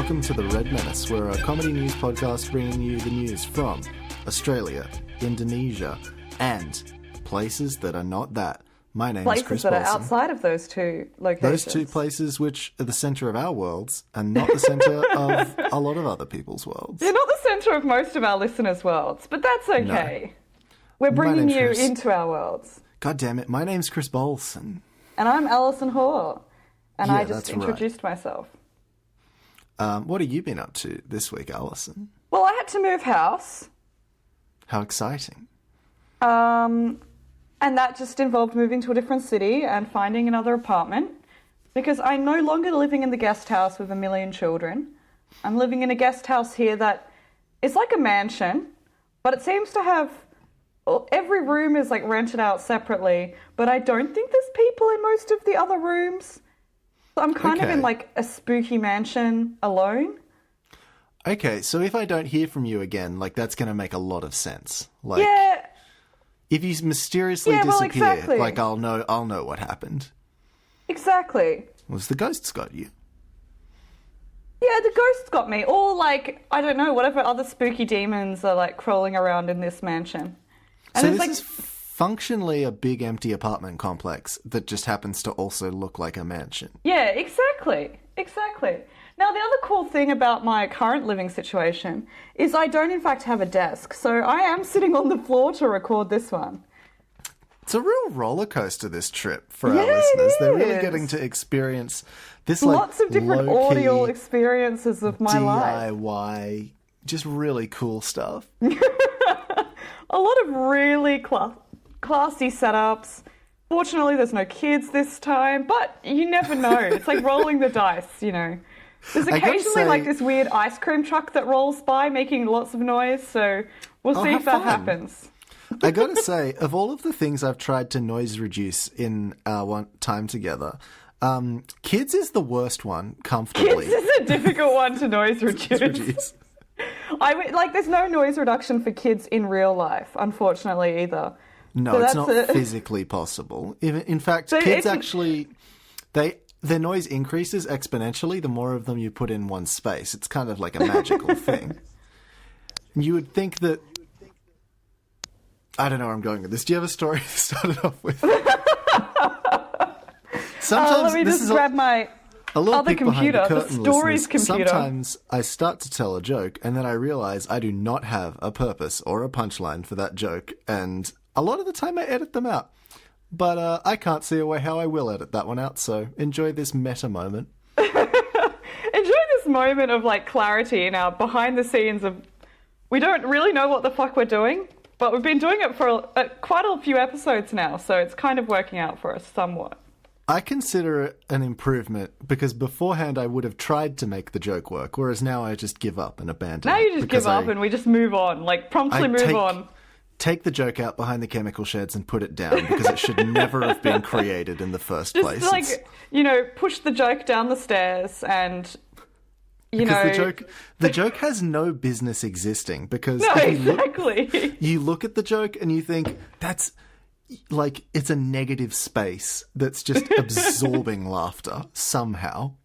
welcome to The Red Menace. We're a comedy news podcast bringing you the news from Australia, Indonesia, and places that are not that. My name is Chris Places that Bolson. are outside of those two locations. Those two places which are the centre of our worlds and not the centre of a lot of other people's worlds. They're not the centre of most of our listeners' worlds, but that's okay. No. We're bringing you into our worlds. God damn it, my name's Chris Bolson. And I'm Allison Hoare. And yeah, I just introduced myself. What have you been up to this week, Allison? Well, I had to move house. How exciting. And that just involved moving to a different city and finding another apartment because I'm no longer living in the guest house with a million children. I'm living in a guest house here that is like a mansion, but it seems to have... Every room is like rented out separately, but I don't think there's people in most of the other rooms. So I'm kind of in like a spooky mansion alone. Okay, so if I don't hear from you again, like that's going to make a lot of sense. Like, yeah. If you mysteriously disappear, like I'll know what happened. Exactly. Was the ghosts got you? Yeah, the ghosts got me. Or like, I don't know, whatever other spooky demons are like crawling around in this mansion. And so this is functionally a big empty apartment complex that just happens to also look like a mansion. Yeah, exactly. Now, the other cool thing about my current living situation is I don't, in fact, have a desk. So I am sitting on the floor to record this one. It's a real roller coaster, this trip, for our listeners. They're really getting to experience this, like, lots of different audio experiences of my life. DIY, just really cool stuff. A lot of really classy setups. Fortunately, there's no kids this time, but you never know. It's like rolling the dice, you know. There's occasionally like this weird ice cream truck that rolls by making lots of noise, so we'll see if that happens. I gotta say, of all of the things I've tried to noise reduce in our one time together, kids is the worst one, comfortably. Kids is a difficult one to noise reduce. There's no noise reduction for kids in real life, unfortunately, either. No, so it's not physically possible. In fact, kids actually, their noise increases exponentially the more of them you put in one space. It's kind of like a magical thing. You would think that... I don't know where I'm going with this. Do you have a story to start it off with? Sometimes let me just grab my... A little other computer, the stories computer. Sometimes I start to tell a joke and then I realise I do not have a purpose or a punchline for that joke, and a lot of the time I edit them out. But I can't see a way how I will edit that one out, so enjoy this meta moment. Enjoy this moment of like clarity in our behind the scenes of... We don't really know what the fuck we're doing, but we've been doing it for quite a few episodes now, so it's kind of working out for us somewhat. I consider it an improvement because beforehand I would have tried to make the joke work, whereas now I just give up and abandon it. Now you just give up and we just move on, like promptly move on. Take the joke out behind the chemical sheds and put it down because it should never have been created in the first place. Just like, push the joke down the stairs and, the joke has no business existing because you look at the joke and you think, that's... like, it's a negative space that's just absorbing laughter somehow.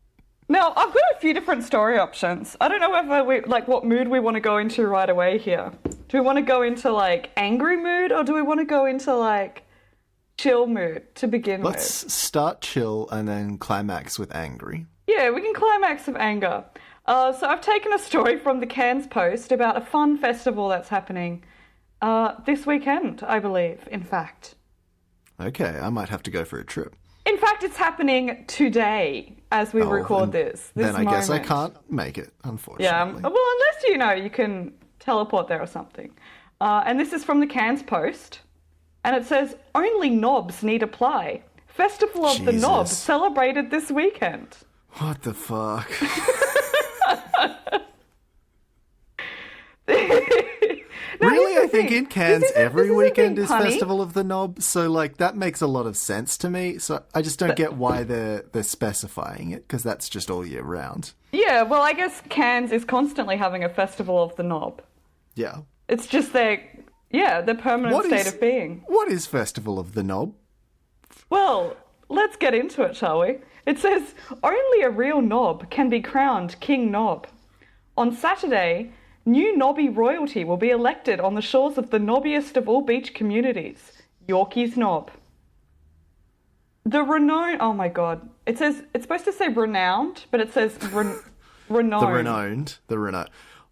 Now, I've got a few different story options. I don't know whether what mood we want to go into right away here. Do we want to go into, like, angry mood, or do we want to go into, like, chill mood to begin with? Let's start chill and then climax with angry. Yeah, we can climax with anger. So I've taken a story from the Cairns Post about a fun festival that's happening this weekend, I believe, in fact. Okay, I might have to go for a trip. In fact, it's happening today as we record this Then I moment. guess I can't make it, unfortunately. Yeah, well, unless, you can teleport there or something. And this is from the Cairns Post. And it says, only knobs need apply. Festival of the Knob celebrated this weekend. What the fuck? Really? I think in Cairns every weekend is Festival of the Knob, so like that makes a lot of sense to me. So I just don't get why they're specifying it, because that's just all year round. Yeah, well, I guess Cairns is constantly having a Festival of the Knob. Yeah. It's just their permanent state of being. What is Festival of the Knob? Well, let's get into it, shall we? It says, only a real knob can be crowned King Knob. On Saturday, new knobby royalty will be elected on the shores of the knobbiest of all beach communities, Yorkie's Knob. The renowned... Oh, my God. It says... It's supposed to say renowned, but it says renowned. The renowned.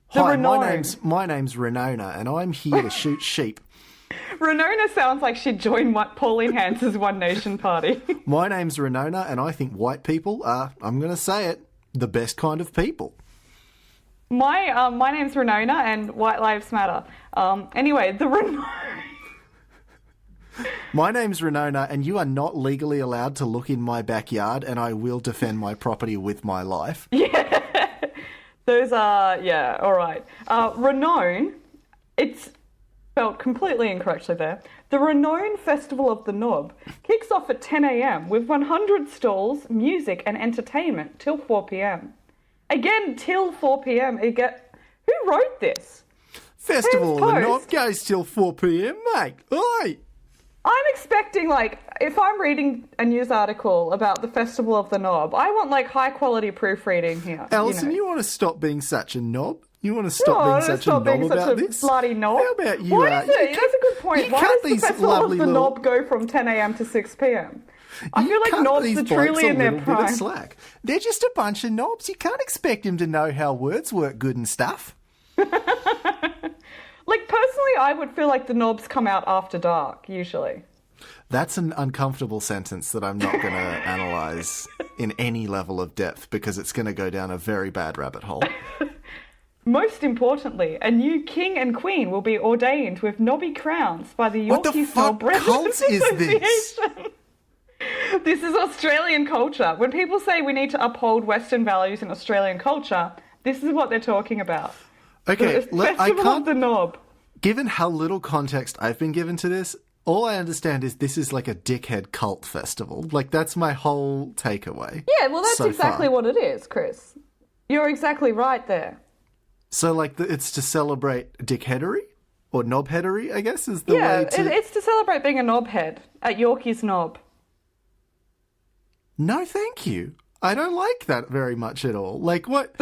Hi, my name's Renona, and I'm here to shoot sheep. Renona sounds like she'd join Pauline Hans's One Nation party. My name's Renona, and I think white people are, I'm going to say it, the best kind of people. My name's Renona, and White Lives Matter. Anyway, the Renona... My name's Renona, and you are not legally allowed to look in my backyard, and I will defend my property with my life. Yeah. Those are... Yeah, all right. Renown, it's spelled completely incorrectly there. The Renown Festival of the Knob kicks off at 10 a.m. with 100 stalls, music and entertainment till 4 p.m. Again, till 4 p.m. Who wrote this? Festival of the Knob goes till 4 p.m, mate. Oi! I'm expecting, like, if I'm reading a news article about the Festival of the Knob, I want, like, high-quality proofreading here. Allison, you want to stop being such a knob? You want to stop being such a knob about this? Bloody knob. How about you? Why is it? That's a good point. Why does the Festival of the Knob go from 10 a.m. to 6 p.m? I feel like knobs are truly in their prime. Slack. They're just a bunch of knobs. You can't expect them to know how words work good and stuff. Like, personally, I would feel like the knobs come out after dark, usually. That's an uncomfortable sentence that I'm not going to analyse in any level of depth because it's going to go down a very bad rabbit hole. Most importantly, a new king and queen will be ordained with knobby crowns by the Yorkie Knob Residents Association. This is Australian culture. When people say we need to uphold Western values in Australian culture, this is what they're talking about. Okay, Festival of the Knob. Given how little context I've been given to this, all I understand is this is like a dickhead cult festival. Like, that's my whole takeaway. Yeah, well, that's exactly what it is, Chris. You're exactly right there. So, like, it's to celebrate dickheadery? Or knobheadery, I guess, is the way to... Yeah, it's to celebrate being a knobhead at Yorkie's Knob. No, thank you. I don't like that very much at all. Like, what...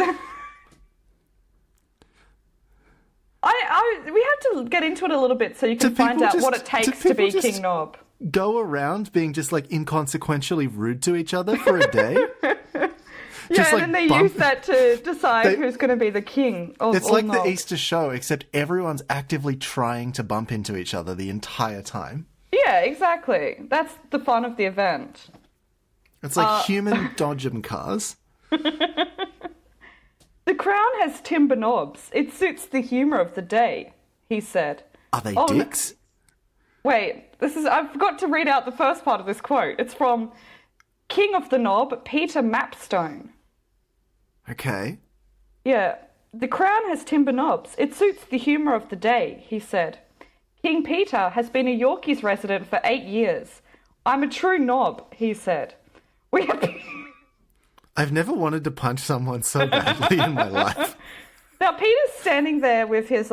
We have to get into it a little bit so you can find out what it takes to be King Knob. Go around being just, like, inconsequentially rude to each other for a day? Yeah, and then they use that to decide who's going to be the king of It's like knobs. the Easter show, except everyone's actively trying to bump into each other the entire time. Yeah, exactly. That's the fun of the event. It's like human dodgem cars. The crown has timber knobs. It suits the humour of the day, he said. Are they dicks? No. Wait, I forgot to read out the first part of this quote. It's from King of the Knob, Peter Mapstone. Okay. Yeah. The crown has timber knobs. It suits the humour of the day, he said. King Peter has been a Yorkie's resident for 8 years. I'm a true knob, he said. I've never wanted to punch someone so badly in my life. Now, Peter's standing there with his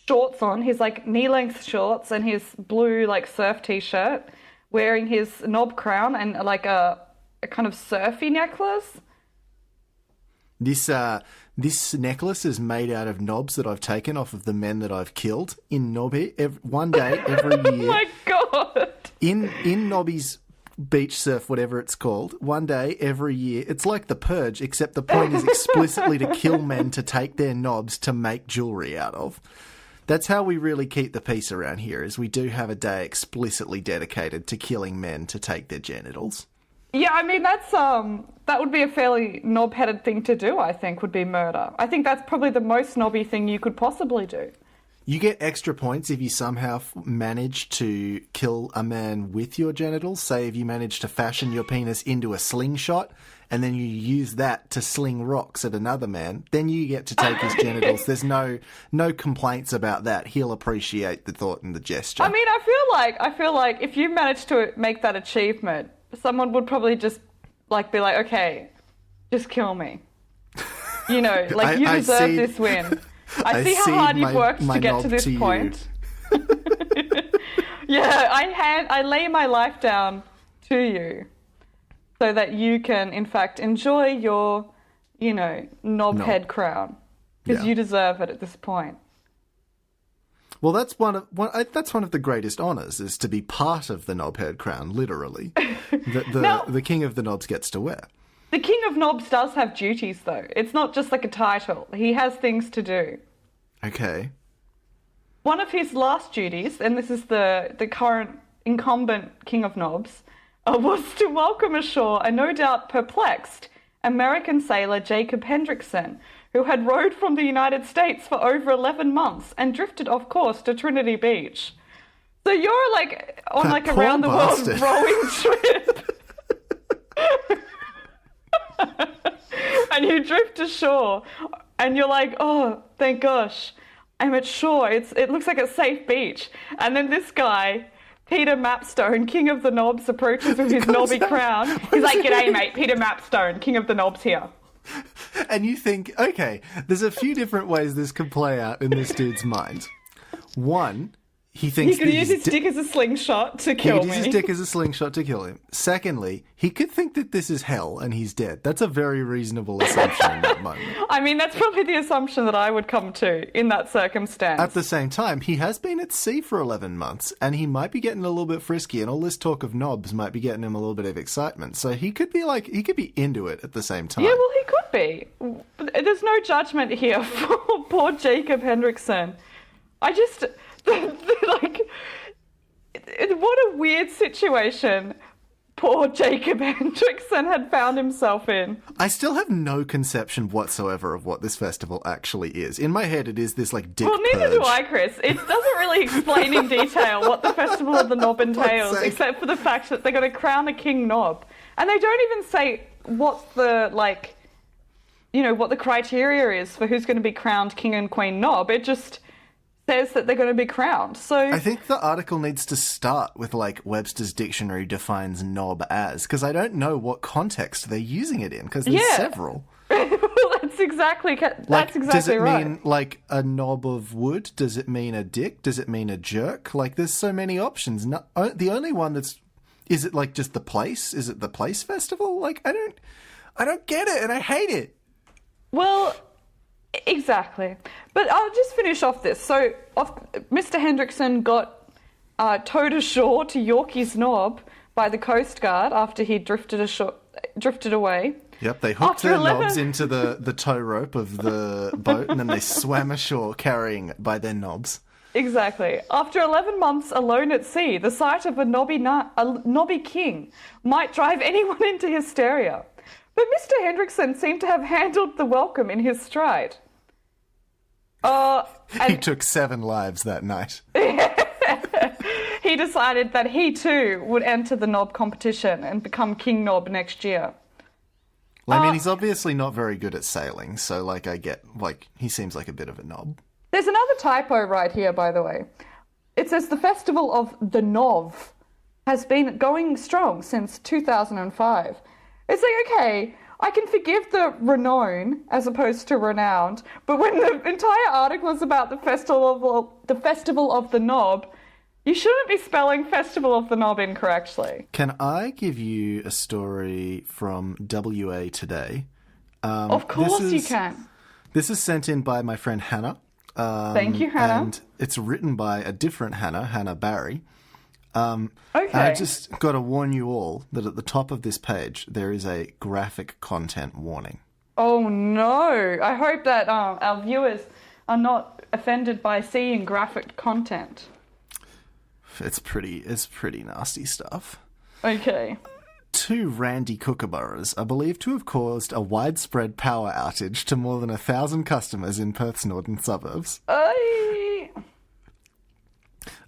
shorts on, his, like, knee-length shorts and his blue, like, surf T-shirt, wearing his knob crown and, like, a kind of surfy necklace. This necklace is made out of knobs that I've taken off of the men that I've killed in Nobby one day every year. Oh, my God. In Nobby's beach surf, whatever it's called, one day every year. It's like the Purge, except the point is explicitly to kill men to take their knobs to make jewellery out of. That's how we really keep the peace around here, is we do have a day explicitly dedicated to killing men to take their genitals. Yeah, I mean, that would be a fairly knob-headed thing to do, I think, would be murder. I think that's probably the most knobby thing you could possibly do. You get extra points if you somehow manage to kill a man with your genitals. Say if you manage to fashion your penis into a slingshot and then you use that to sling rocks at another man, then you get to take his genitals. There's no complaints about that. He'll appreciate the thought and the gesture. I mean, I feel like if you manage to make that achievement, someone would probably just like be like, okay, just kill me. You know, like you deserve this win. I see how hard you've worked to get to this point. Yeah, I lay my life down to you so that you can, in fact, enjoy your, knob head crown. Because you deserve it at this point. Well, that's one of the greatest honours, is to be part of the knobhead crown, literally. The king of the knobs gets to wear. The king of knobs does have duties, though. It's not just like a title. He has things to do. Okay. One of his last duties, and this is the current incumbent king of knobs, was to welcome ashore a no doubt perplexed American sailor Jacob Hendrickson, who had rowed from the United States for over 11 months and drifted off course to Trinity Beach. So you're like on like a round the world rowing trip. And you drift ashore and you're like, oh, thank gosh, I'm at shore. It looks like a safe beach. And then this guy, Peter Mapstone, king of the knobs, approaches with his knobby crown. He's like, g'day, mate, Peter Mapstone, king of the knobs here. And you think, okay, there's a few different ways this could play out in this dude's mind. One, he thinks he could use his dick as a slingshot to kill me. He could use his dick as a slingshot to kill him. Secondly, he could think that this is hell and he's dead. That's a very reasonable assumption in that moment. I mean, that's probably the assumption that I would come to in that circumstance. At the same time, he has been at sea for 11 months and he might be getting a little bit frisky, and all this talk of knobs might be getting him a little bit of excitement. So he could be into it at the same time. Yeah, well, he could be. There's no judgment here for poor Jacob Hendrickson. I just... like, what a weird situation poor Jacob Hendrickson had found himself in. I still have no conception whatsoever of what this festival actually is. In my head, it is this, like, dick Well, neither purge. do I, Chris. It doesn't really explain in detail what the Festival of the Knob entails, except for the fact that they're going to crown a king knob. And they don't even say what the, like, what the criteria is for who's going to be crowned king and queen knob. It just says that they're going to be crowned. So I think the article needs to start with, like, Webster's Dictionary defines knob as, because I don't know what context they're using it in, because there's several. Well, that's exactly right. Does it mean, like, a knob of wood? Does it mean a dick? Does it mean a jerk? Like, there's so many options. The only one that's... Is it, like, just the place? Is it the place festival? Like, I don't get it, and I hate it. Well... Exactly. But I'll just finish off this. So Mr. Hendrickson got towed ashore to Yorkie's Knob by the Coast Guard after he drifted away. Yep, they hooked their knobs into the tow rope of the boat and then they swam ashore carrying by their knobs. Exactly. After 11 months alone at sea, the sight of a knobby king might drive anyone into hysteria. But Mr. Hendrickson seemed to have handled the welcome in his stride. He took 7 lives that night. He decided that he too would enter the knob competition and become King Knob next year. Well, I mean, he's obviously not very good at sailing, so, like, I get, like, he seems like a bit of a knob. There's another typo right here, by the way. It says the Festival of the Knob has been going strong since 2005. It's like, okay, I can forgive the renown as opposed to renowned, but when the entire article is about the Festival of the Knob, you shouldn't be spelling Festival of the Knob incorrectly. Can I give you a story from WA Today? Of course you can. This is sent in by my friend Hannah. Thank you, Hannah. And it's written by a different Hannah Barry. Okay. And I just got to warn you all that at the top of this page, there is a graphic content warning. Oh, no. I hope that our viewers are not offended by seeing graphic content. It's pretty nasty stuff. Okay. 2 Randy kookaburras are believed to have caused a widespread power outage to more than 1,000 customers in Perth's northern suburbs.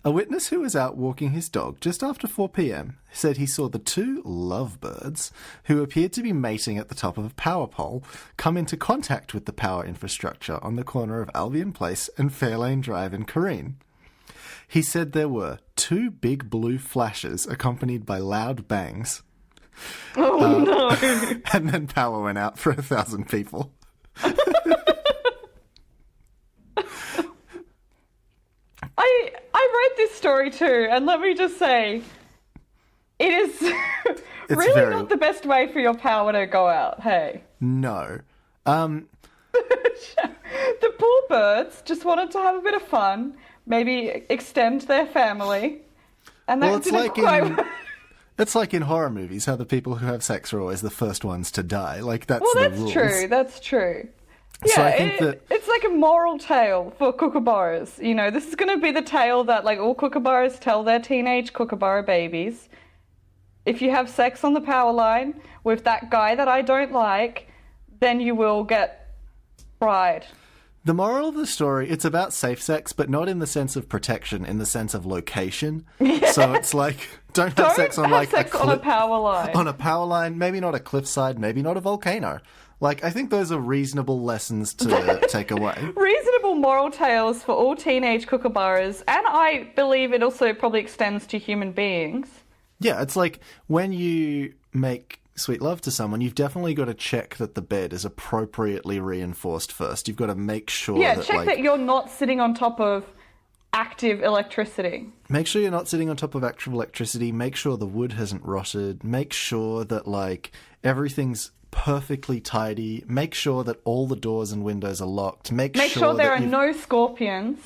A witness who was out walking his dog just after 4 p.m. said he saw the 2 lovebirds, who appeared to be mating at the top of a power pole, come into contact with the power infrastructure on the corner of Albion Place and Fairlane Drive in Careen. He said there were 2 big blue flashes accompanied by loud bangs. Oh, no. And then power went out for 1,000 people. I read this story too, and let me just say, it is It's really very... not the best way for your power to go out, hey? No. The poor birds just wanted to have a bit of fun, maybe extend their family, and that didn't quite... It's like in horror movies, how the people who have sex are always the first ones to die. Like, that's the rules. That's true. Yeah, so I think it's like a moral tale for kookaburras. You know, this is going to be the tale that, like, all kookaburras tell their teenage kookaburra babies. If you have sex on the power line with that guy that I don't like, then you will get fried. The moral of the story, it's about safe sex, but not in the sense of protection, in the sense of location. Yeah. So it's like, don't have sex on like on a power line. On a power line, maybe not a cliffside, maybe not a volcano. Like, I think those are reasonable lessons to take away. Reasonable moral tales for all teenage kookaburras, and I believe it also probably extends to human beings. Yeah, it's like when you make sweet love to someone, you've definitely got to check that the bed is appropriately reinforced first. You've got to make sure that you're not sitting on top of active electricity. Make sure you're not sitting on top of active electricity. Make sure the wood hasn't rotted. Make sure that, like, everything's perfectly tidy. Make sure that all the doors and windows are locked. Make sure there are no scorpions.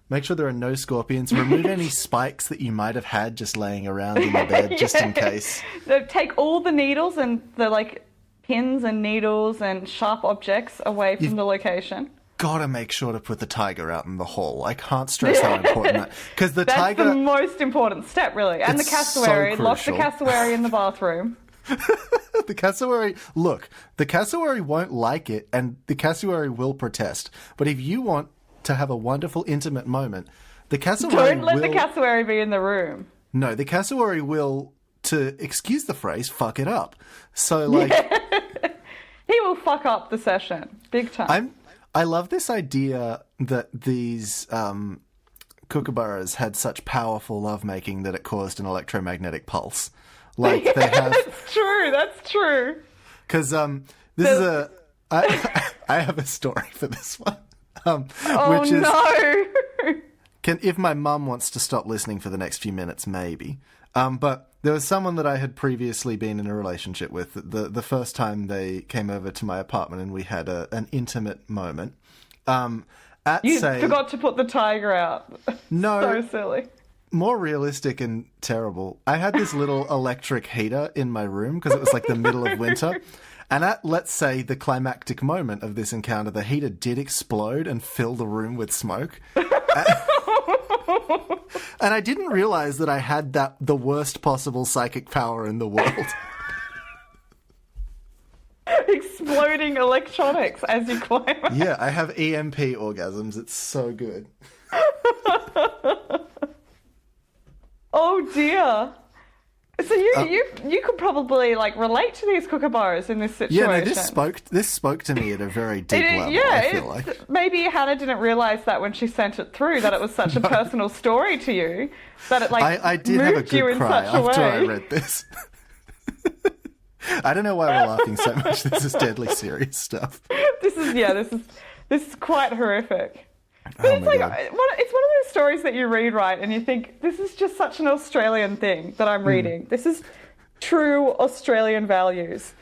Make sure there are no scorpions. Remove any spikes that you might have had just laying around in the bed, just in case. Take all the needles and the, like, pins and needles and sharp objects away from the location. Gotta make sure to put the tiger out in the hall. I can't stress how important that... Because the tiger... That's the most important step, really. And the cassowary. So lock the cassowary in the bathroom. The cassowary... Look, the cassowary won't like it, and the cassowary will protest. But if you want to have a wonderful, intimate moment, the cassowary Don't let the cassowary be in the room. No, the cassowary will, to excuse the phrase, fuck it up. So, like... He will fuck up the session. Big time. I love this idea that these kookaburras had such powerful lovemaking that it caused an electromagnetic pulse. Like, they have... That's true. Because this is a... I have a story for this one. Which is, no! If my mum wants to stop listening for the next few minutes, maybe. But there was someone that I had previously been in a relationship with. The first time they came over to my apartment and we had an intimate moment. You forgot to put the tiger out. No. So silly. More realistic and terrible. I had this little electric heater in my room because it was like the middle of winter. And at, let's say, the climactic moment of this encounter, the heater did explode and fill the room with smoke. And I didn't realize that I had the worst possible psychic power in the world. Exploding electronics as you climb. Yeah, I have EMP orgasms. It's so good. Oh, dear. So you could probably, like, relate to these kookaburras in this situation. Yeah, no, this spoke to me at a very deep level, I feel like. Maybe Hannah didn't realise that when she sent it through, that it was such a personal story to you, that it, like, I did have a moved you good in cry such a way. after I read this. I don't know why we're laughing so much. This is deadly serious stuff. This is quite horrific. But it's like, it's one of those stories that you read, right, and you think, this is just such an Australian thing that I'm reading. This is true Australian values.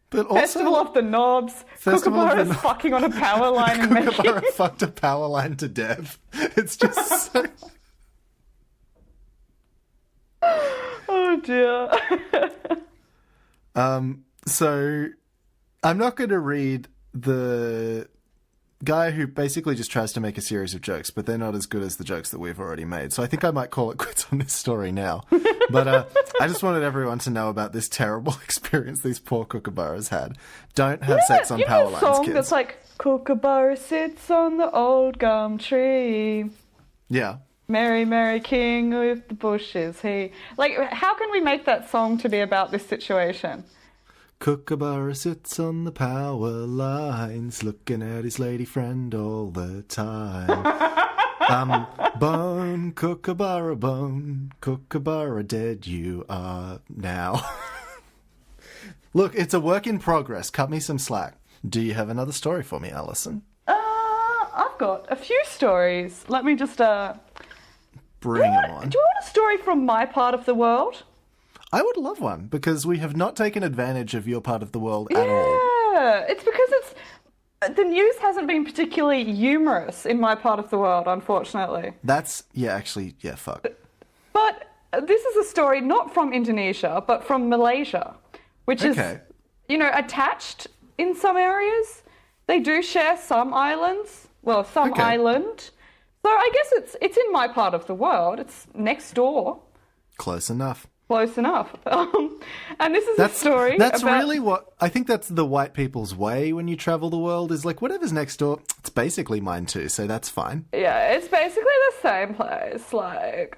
But also, Festival of the Knobs, kookaburras fucking on a power line and making... Kookaburra fucked a power line to death. It's just so... Oh, dear. So, I'm not going to read the... guy who basically just tries to make a series of jokes, but they're not as good as the jokes that we've already made. So I think I might call it quits on this story now. But I just wanted everyone to know about this terrible experience these poor kookaburras had. Don't have sex on power lines, kids. Song that's like, kookaburra sits on the old gum tree. Yeah. Merry, merry king with the bushes, he... Like, how can we make that song to be about this situation? Kookaburra sits on the power lines, looking at his lady friend all the time. Bone, kookaburra dead you are now. Look, it's a work in progress. Cut me some slack. Do you have another story for me, Allison? I've got a few stories. Let me just... Bring them on. Do you want a story from my part of the world? I would love one because we have not taken advantage of your part of the world at all. Yeah, it's because the news hasn't been particularly humorous in my part of the world, unfortunately. Fuck. But this is a story not from Indonesia, but from Malaysia, which is, attached in some areas. They do share some islands. Well, some island. So I guess it's in my part of the world. It's next door. Close enough. Close enough. And this is a story That's about... really what... I think that's the white people's way when you travel the world, is like, whatever's next door, it's basically mine too, so that's fine. Yeah, it's basically the same place. Like,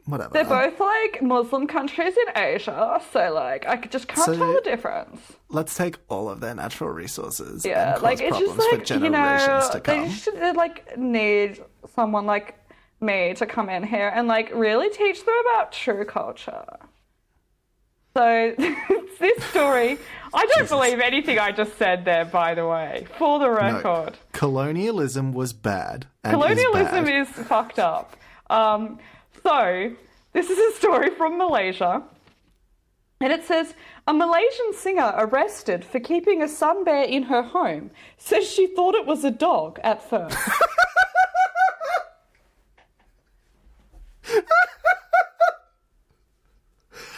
whatever. They're both, like, Muslim countries in Asia, so, like, I just can't tell the difference. Let's take all of their natural resources and cause it's problems just, like, for generations to come. They like, need someone like me to come in here and, like, really teach them about true culture. So, this story... I don't believe anything I just said there, by the way, for the record. No. Colonialism was bad. Colonialism is fucked up. So, this is a story from Malaysia. And it says, a Malaysian singer arrested for keeping a sun bear in her home says she thought it was a dog at first.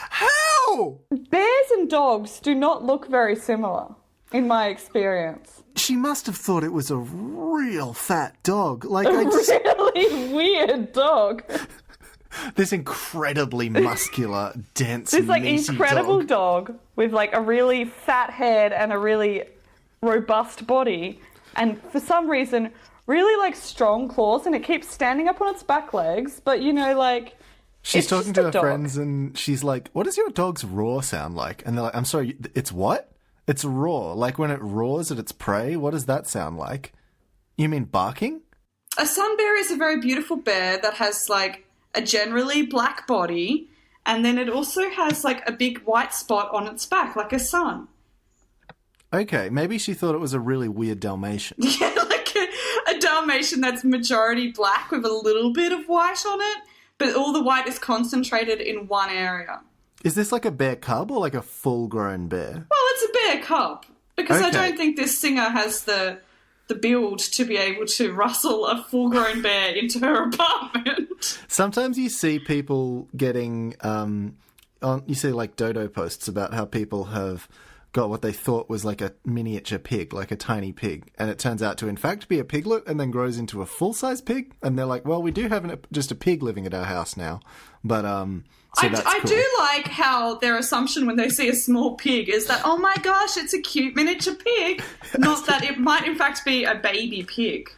How? Bears and dogs do not look very similar, in my experience. She must have thought it was a real fat dog. Like really weird dog. This incredibly muscular, dense, this like meaty incredible dog with like a really fat head and a really robust body, and for some reason really like strong claws, and it keeps standing up on its back legs. But like she's talking to her friends, and she's like, "What does your dog's roar sound like?" And they're like, "I'm sorry, it's what? It's roar. Like when it roars at its prey. What does that sound like? You mean barking?" A sun bear is a very beautiful bear that has like a generally black body, and then it also has like a big white spot on its back, like a sun. Okay, maybe she thought it was a really weird Dalmatian. Yeah, like a Dalmatian that's majority black with a little bit of white on it, but all the white is concentrated in one area. Is this like a bear cub or like a full-grown bear? Well, it's a bear cub, because I don't think this singer has the build to be able to rustle a full-grown bear into her apartment. Sometimes you see people getting, you see like dodo posts about how people have got what they thought was like a miniature pig, like a tiny pig, and it turns out to in fact be a piglet and then grows into a full-size pig, and they're like, well, we do have just a pig living at our house now, but so that's I cool. do like how their assumption when they see a small pig is that, oh my gosh, it's a cute miniature pig, not that it might in fact be a baby pig.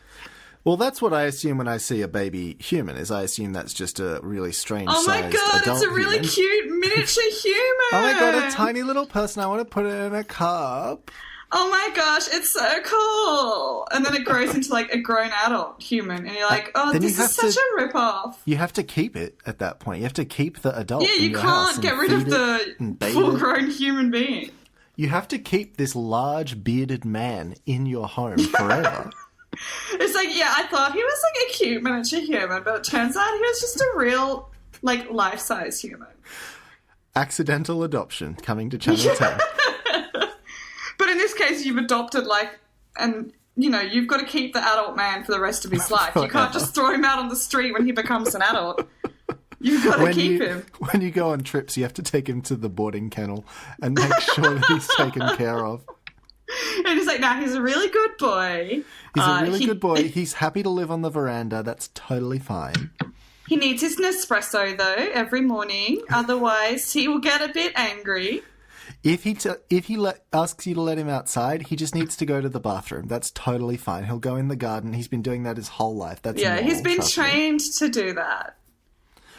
Well, that's what I assume when I see a baby human, is I assume that's just a really strange Oh my god, adult it's a really human. cute miniature human! Oh my god, a tiny little person, I want to put it in a cup. Oh my gosh, it's so cool! And then it grows into like a grown adult human, and you're like, oh, this is such a rip-off. You have to keep it at that point. You have to keep the adult Yeah, in you your house can't get and rid of feed it and the bathe full-grown human being. You have to keep this large bearded man in your home forever. It's like, yeah, I thought he was like a cute miniature human, but it turns out he was just a real, like, life-size human. Accidental adoption coming to Channel 10. But in this case, you've adopted, like, and, you've got to keep the adult man for the rest of his life. You can't just throw him out on the street when he becomes an adult. You've got to keep him. When you go on trips, you have to take him to the boarding kennel and make sure that he's taken care of. And he's like, he's a really good boy. He's a really good boy. He's happy to live on the veranda. That's totally fine. He needs his Nespresso, though, every morning. Otherwise, he will get a bit angry. If he asks you to let him outside, he just needs to go to the bathroom. That's totally fine. He'll go in the garden. He's been doing that his whole life. That's normal, he's been trust me. trained to do that.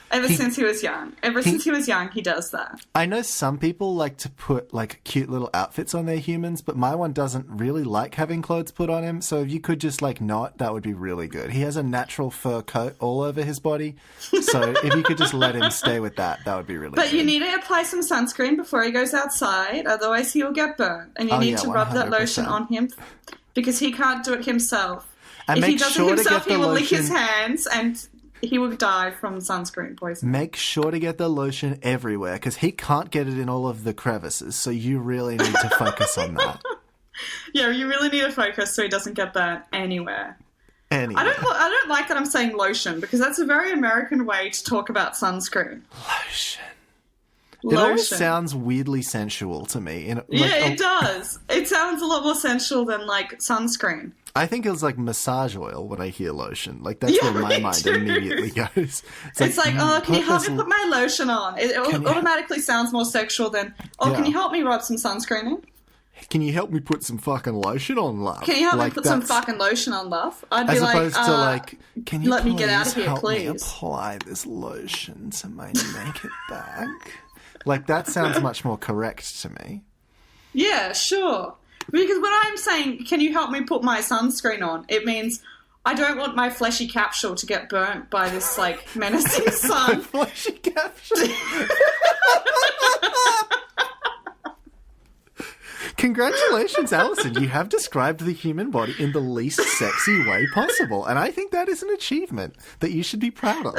Since he was young. Since he was young, he does that. I know some people like to put, like, cute little outfits on their humans, but my one doesn't really like having clothes put on him, so if you could just, like, not, that would be really good. He has a natural fur coat all over his body, so if you could just let him stay with that, that would be really good. But you need to apply some sunscreen before he goes outside, otherwise he'll get burnt. And you need to rub that lotion 100%. on him, because he can't do it himself. And if he make does sure it to himself, get the he will lick lotion... his hands and he would die from sunscreen poisoning. Make sure to get the lotion everywhere, because he can't get it in all of the crevices, so you really need to focus on that. Yeah, you really need to focus so he doesn't get burnt anywhere. Anyway. I don't like that I'm saying lotion, because that's a very American way to talk about sunscreen. Lotion. It always sounds weirdly sensual to me. It does. It sounds a lot more sensual than, like, sunscreen. I think it was like massage oil when I hear lotion. Like, that's where my mind immediately goes. It's like, oh, can you help me put my lotion on? It automatically sounds more sexual than, can you help me rub some sunscreen in? Can you help me put some fucking lotion on, love? Can you help me put some fucking lotion on, love? I'd be as opposed to like, can you let me get out of here, help please? me apply this lotion to my naked back? Like, that sounds much more correct to me. Yeah, sure. Because when I'm saying, can you help me put my sunscreen on, it means I don't want my fleshy capsule to get burnt by this, like, menacing sun. Fleshy capsule? Congratulations, Allison. You have described the human body in the least sexy way possible. And I think that is an achievement that you should be proud of.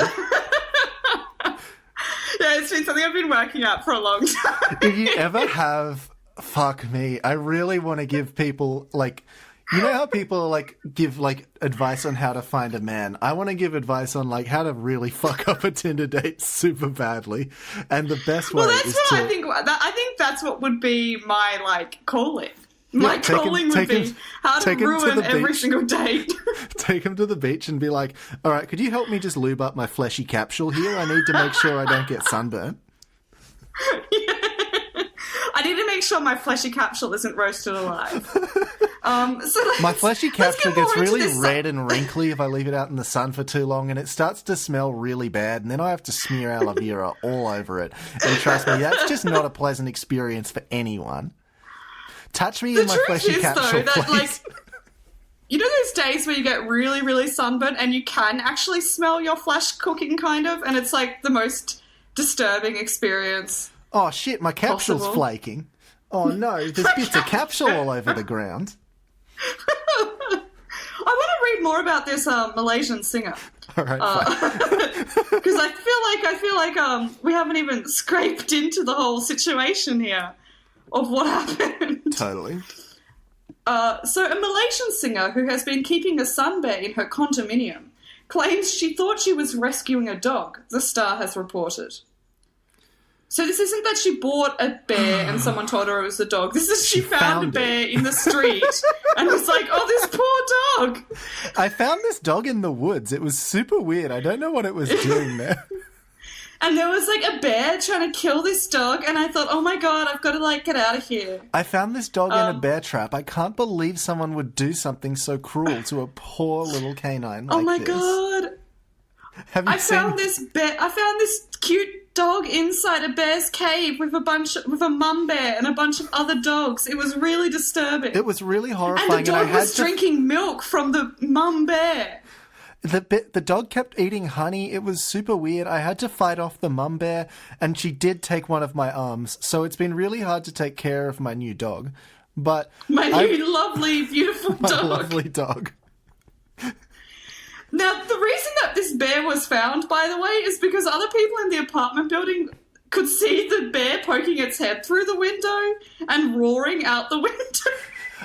Yeah, it's been something I've been working out for a long time. If you ever have... Fuck me. I really want to give people, like... You know how people, like, give, like, advice on how to find a man? I want to give advice on, like, how to really fuck up a Tinder date super badly. And the best way is to... I think that's what would be my, like, calling. My calling would be how to ruin every single date. Take him to the beach and be like, all right, could you help me just lube up my fleshy capsule here? I need to make sure I don't get sunburnt. Yeah. I need to make sure my fleshy capsule isn't roasted alive. My fleshy capsule gets really red and wrinkly if I leave it out in the sun for too long, and it starts to smell really bad, and then I have to smear aloe vera all over it. And trust me, that's just not a pleasant experience for anyone. Touch me in my fleshy capsule, please. Like, you know those days where you get really, really sunburnt and you can actually smell your flesh cooking, kind of, and it's like the most disturbing experience. Oh shit, my capsule's flaking. Oh no, there's bits of capsule all over the ground. I want to read more about this Malaysian singer. All right, fine. Because I feel like we haven't even scraped into the whole situation here of what happened. Totally. So a Malaysian singer who has been keeping a sun bear in her condominium claims she thought she was rescuing a dog, the Star has reported. So this isn't that she bought a bear and someone told her it was a dog. This is she found a bear in the street and was like, oh, this poor dog. I found this dog in the woods. It was super weird. I don't know what it was doing there. And there was like a bear trying to kill this dog, and I thought, oh my god, I've got to like get out of here. I found this dog in a bear trap. I can't believe someone would do something so cruel to a poor little canine like this. Oh my god. I found this cute dog inside a bear's cave with a mum bear and a bunch of other dogs. It was really disturbing. It was really horrifying. And the dog was drinking milk from the mum bear. The dog kept eating honey. It was super weird. I had to fight off the mum bear, and she did take one of my arms. So it's been really hard to take care of my new dog. But my new lovely, beautiful dog. My lovely dog. Now, the reason that this bear was found, by the way, is because other people in the apartment building could see the bear poking its head through the window and roaring out the window.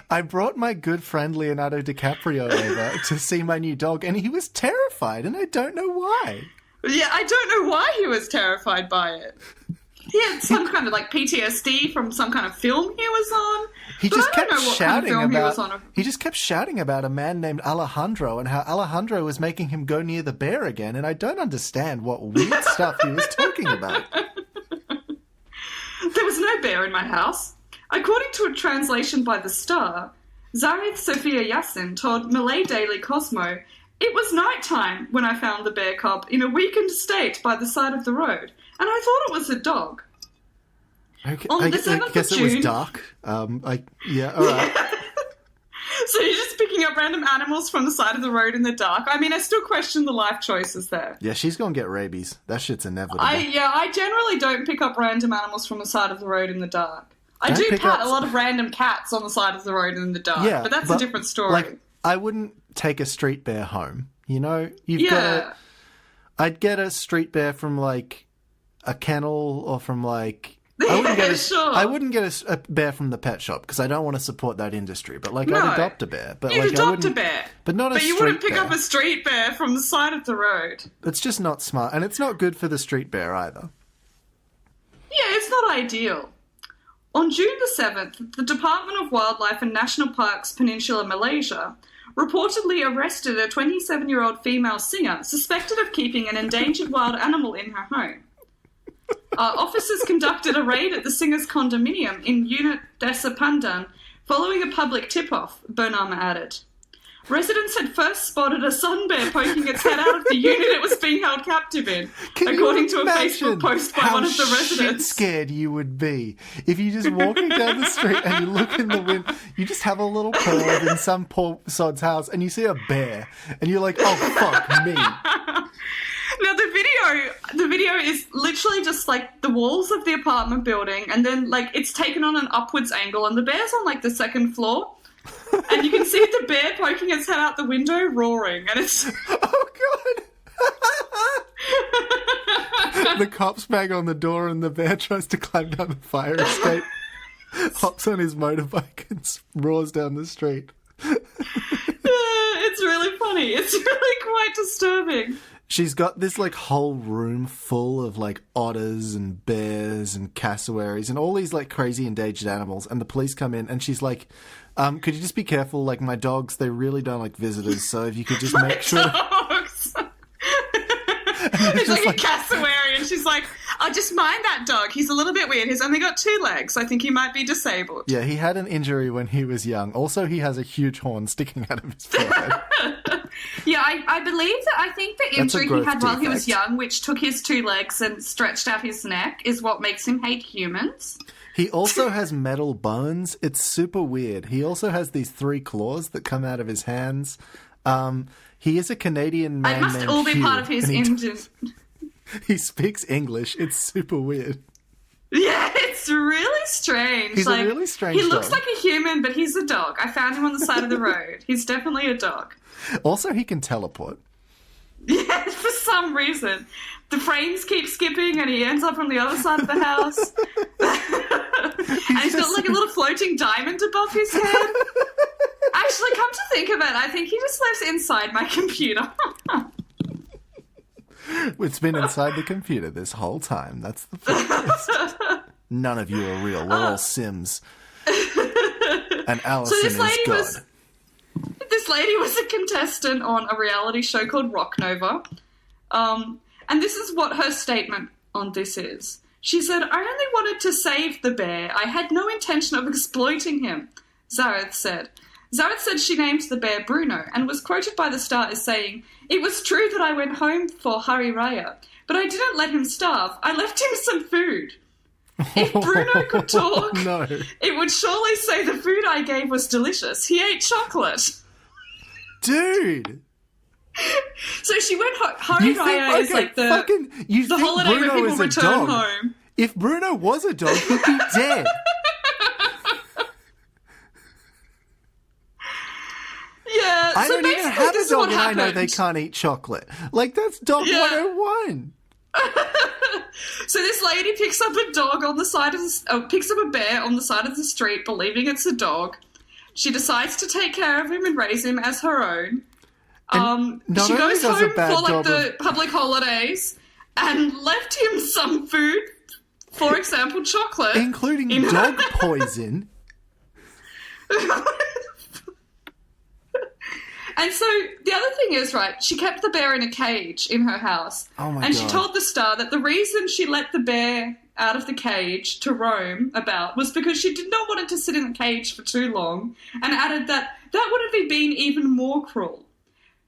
I brought my good friend Leonardo DiCaprio over to see my new dog, and he was terrified, and I don't know why. Yeah, I don't know why he was terrified by it. He had some kind of like PTSD from some kind of film he was on. He just kept shouting about a man named Alejandro and how Alejandro was making him go near the bear again, and I don't understand what weird stuff he was talking about. There was no bear in my house. According to a translation by The Star, Zarith Sophia Yassin told Malay Daily Cosmo, "It was nighttime when I found the bear cub in a weakened state by the side of the road, and I thought it was a dog." Okay, On the 7th I guess of it June, was dark. All right. So you're just picking up random animals from the side of the road in the dark. I mean, I still question the life choices there. Yeah, she's gonna get rabies. That shit's inevitable. I generally don't pick up random animals from the side of the road in the dark. I do pat a lot of random cats on the side of the road in the dark, but that's a different story. Like, I wouldn't take a street bear home. You know, you've got to... I'd get a street bear from, like, a kennel or from, like... I wouldn't get a bear from the pet shop because I don't want to support that industry. But, like, I'd adopt a bear. But, You'd like, adopt a bear. But not a street bear. But you wouldn't pick up a street bear from the side of the road. It's just not smart. And it's not good for the street bear either. Yeah, it's not ideal. On June the 7th, the Department of Wildlife and National Parks Peninsula, Malaysia, reportedly arrested a 27-year-old female singer suspected of keeping an endangered wild animal in her home. Officers conducted a raid at the singer's condominium in Unit Desa Pandan following a public tip-off, Burnham added. Residents had first spotted a sun bear poking its head out of the unit it was being held captive in, according to a Facebook post by one of the residents. How scared you would be if you just walking down the street and you look in the window, you just have a little curve in some poor sod's house and you see a bear and you're like, oh, fuck me. Now, the video is literally just, like, the walls of the apartment building, and then, like, it's taken on an upwards angle, and the bear's on, like, the second floor, and you can see the bear poking its head out the window, roaring, and it's... Oh, God! The cops bang on the door, and the bear tries to climb down the fire escape, hops on his motorbike, and roars down the street. It's really funny. It's really quite disturbing. She's got this, like, whole room full of, like, otters and bears and cassowaries and all these, like, crazy endangered animals. And the police come in and she's like, could you just be careful? Like, my dogs, they really don't like visitors. So if you could just make sure... Dogs! It's like a cassowary and she's like, oh, just mind that dog. He's a little bit weird. He's only got 2 legs. I think he might be disabled. Yeah, he had an injury when he was young. Also, he has a huge horn sticking out of his forehead. Yeah, I think the injury he had while he was young, which took his 2 legs and stretched out his neck, is what makes him hate humans. He also has metal bones. It's super weird. He also has these 3 claws that come out of his hands. He is a Canadian man. It must all be part of his engine. He speaks English. It's super weird. Yeah, it's really strange. He's a really strange dog. He looks like a human, but he's a dog. I found him on the side of the road. He's definitely a dog. Also, he can teleport. Yeah, for some reason. The frames keep skipping and he ends up on the other side of the house. And he's got like a little floating diamond above his head. Actually, come to think of it, I think he just lives inside my computer. It's been inside the computer this whole time. That's the podcast. None of you are real. We're all Sims. And Allison is God. This lady was a contestant on a reality show called Rock Nova. And this is what her statement on this is. She said, I only wanted to save the bear. I had no intention of exploiting him, Zareth said. Zareth said she named the bear Bruno and was quoted by the star as saying, it was true that I went home for Hari Raya, but I didn't let him starve. I left him some food. If Bruno could talk, no. It would surely say the food I gave was delicious. He ate chocolate. Dude! So she went Hari Raya is like the holiday Bruno where people return home. If Bruno was a dog, he'd be dead. Yeah, I so don't even have a dog and happened. I know they can't eat chocolate. Like, that's dog 101. So this lady picks up a dog on the side of picks up a bear on the side of the street, believing it's a dog. She decides to take care of him and raise him as her own. She goes home for like the public holidays and left him some food, for example, chocolate, including dog poison. And so the other thing is, right, she kept the bear in a cage in her house. Oh my and God. She told the star that the reason she let the bear out of the cage to roam about was because she did not want it to sit in the cage for too long, and added that would have been even more cruel.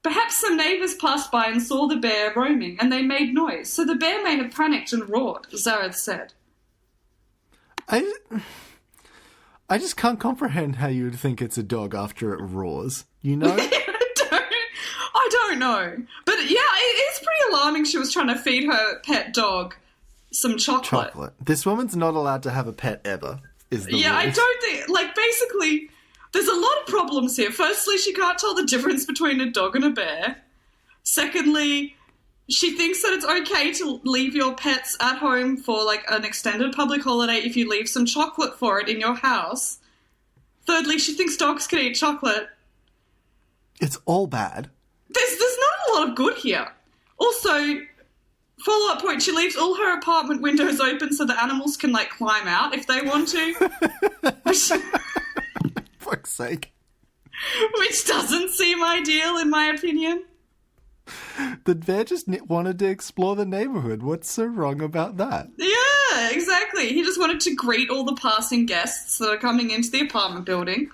Perhaps some neighbours passed by and saw the bear roaming, and they made noise, so the bear may have panicked and roared, Zareth said. I just can't comprehend how you would think it's a dog after it roars, you know? I don't know. But yeah, it's pretty alarming she was trying to feed her pet dog some chocolate. This woman's not allowed to have a pet ever, is the rule. I don't think, like, basically, there's a lot of problems here. Firstly, she can't tell the difference between a dog and a bear. Secondly, She thinks that it's okay to leave your pets at home for, like, an extended public holiday if you leave some chocolate for it in your house. Thirdly, she thinks dogs can eat chocolate. It's all bad. There's not a lot of good here. Also, follow-up point, she leaves all her apartment windows open so the animals can, like, climb out if they want to. Fuck's sake. Which doesn't seem ideal, in my opinion. The bear just wanted to explore the neighborhood. What's so wrong about that? Yeah, exactly. He just wanted to greet all the passing guests that are coming into the apartment building.